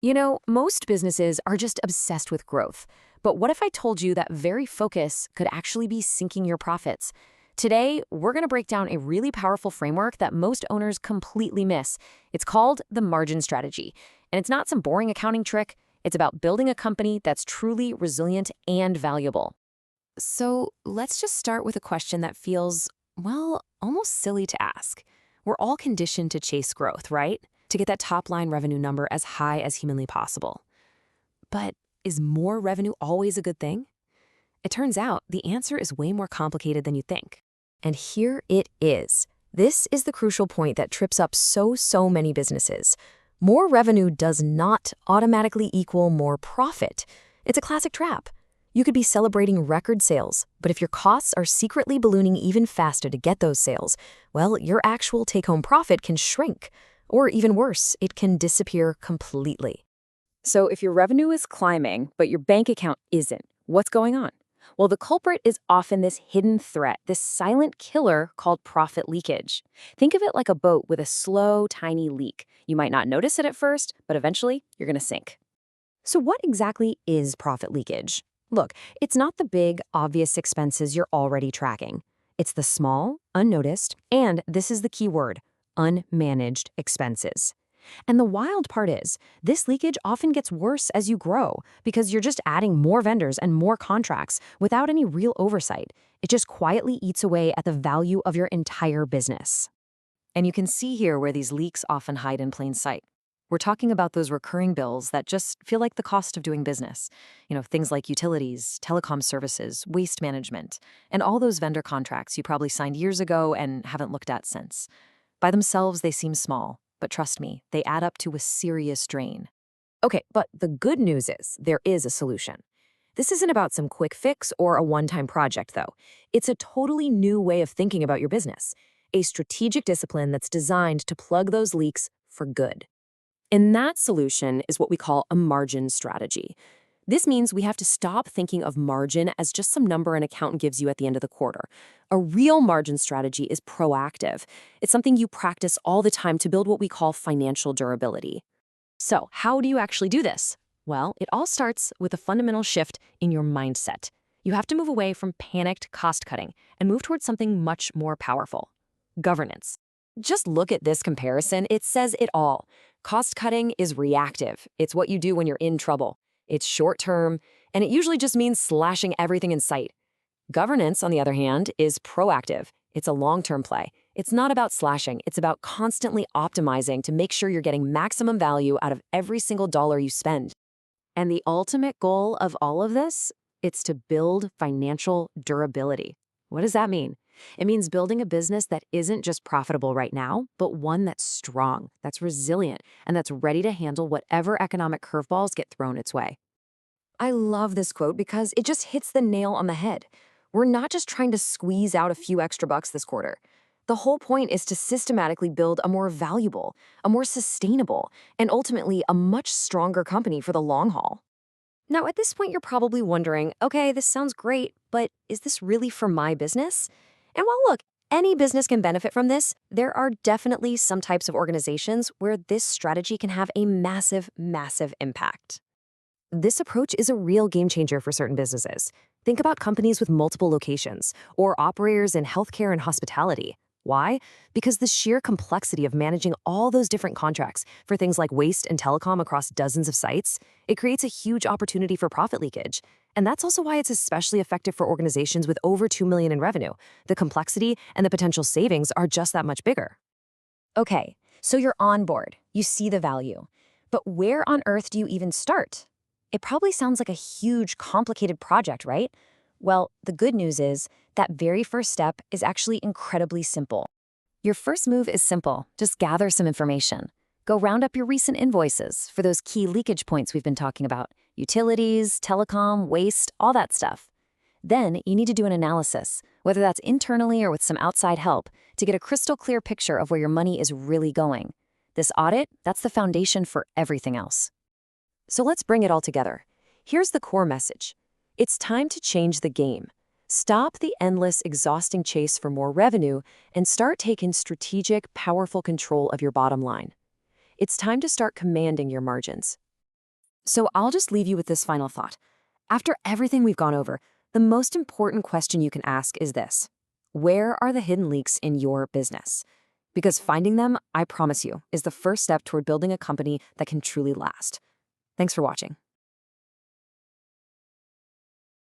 Most businesses are just obsessed with growth. But what if I told you that very focus could actually be sinking your profits? Today, we're going to break down a really powerful framework that most owners completely miss. It's called the margin strategy. And it's not some boring accounting trick. It's about building a company that's truly resilient and valuable. So let's just start with a question that feels, well, almost silly to ask. We're all conditioned to chase growth, right? To get that top-line revenue number as high as humanly possible. But is more revenue always a good thing? It turns out the answer is way more complicated than you think. And here it is. This is the crucial point that trips up so many businesses. More revenue does not automatically equal more profit. It's a classic trap. You could be celebrating record sales, but if your costs are secretly ballooning even faster to get those sales, well, your actual take-home profit can shrink. Or even worse, it can disappear completely. So if your revenue is climbing, but your bank account isn't, what's going on? Well, the culprit is often this hidden threat, this silent killer called profit leakage. Think of it like a boat with a slow, tiny leak. You might not notice it at first, but eventually you're going to sink. So what exactly is profit leakage? Look, it's not the big, obvious expenses you're already tracking. It's the small, unnoticed, and this is the key word, unmanaged expenses. And the wild part is, this leakage often gets worse as you grow because you're just adding more vendors and more contracts without any real oversight. It just quietly eats away at the value of your entire business. And you can see here where these leaks often hide in plain sight. We're talking about those recurring bills that just feel like the cost of doing business. Things like utilities, telecom services, waste management, and all those vendor contracts you probably signed years ago and haven't looked at since. By themselves, they seem small, but trust me, they add up to a serious drain. Okay, but the good news is there is a solution. This isn't about some quick fix or a one-time project, though. It's a totally new way of thinking about your business, a strategic discipline that's designed to plug those leaks for good. And that solution is what we call a margin strategy. This means we have to stop thinking of margin as just some number an accountant gives you at the end of the quarter. A real margin strategy is proactive. It's something you practice all the time to build what we call financial durability. So, how do you actually do this? Well, it all starts with a fundamental shift in your mindset. You have to move away from panicked cost cutting and move towards something much more powerful: governance. Just look at this comparison. It says it all. Cost cutting is reactive. It's what you do when you're in trouble. It's short-term, and it usually just means slashing everything in sight. Governance, on the other hand, is proactive. It's a long-term play. It's not about slashing. It's about constantly optimizing to make sure you're getting maximum value out of every single dollar you spend. And the ultimate goal of all of this? It's to build financial durability. What does that mean? It means building a business that isn't just profitable right now, but one that's strong, that's resilient, and that's ready to handle whatever economic curveballs get thrown its way. I love this quote because it just hits the nail on the head. We're not just trying to squeeze out a few extra bucks this quarter. The whole point is to systematically build a more valuable, a more sustainable, and ultimately a much stronger company for the long haul. Now, at this point, you're probably wondering, okay, this sounds great, but is this really for my business? And while, look, any business can benefit from this, there are definitely some types of organizations where this strategy can have a massive impact. This approach is a real game changer for certain businesses. Think about companies with multiple locations or operators in healthcare and hospitality. Why? Because the sheer complexity of managing all those different contracts for things like waste and telecom across dozens of sites, it creates a huge opportunity for profit leakage. And that's also why it's especially effective for organizations with over $2 million in revenue. The complexity and the potential savings are just that much bigger. Okay, so you're on board. You see the value. But where on earth do you even start? It probably sounds like a huge, complicated project, right? Well, the good news is that very first step is actually incredibly simple. Your first move is simple. Just gather some information. Go round up your recent invoices for those key leakage points we've been talking about: utilities, telecom, waste, all that stuff. Then you need to do an analysis, whether that's internally or with some outside help, to get a crystal clear picture of where your money is really going. This audit, that's the foundation for everything else. So let's bring it all together. Here's the core message. It's time to change the game. Stop the endless, exhausting chase for more revenue and start taking strategic, powerful control of your bottom line. It's time to start commanding your margins. So I'll just leave you with this final thought. After everything we've gone over, the most important question you can ask is this: where are the hidden leaks in your business? Because finding them, I promise you, is the first step toward building a company that can truly last. Thanks for watching.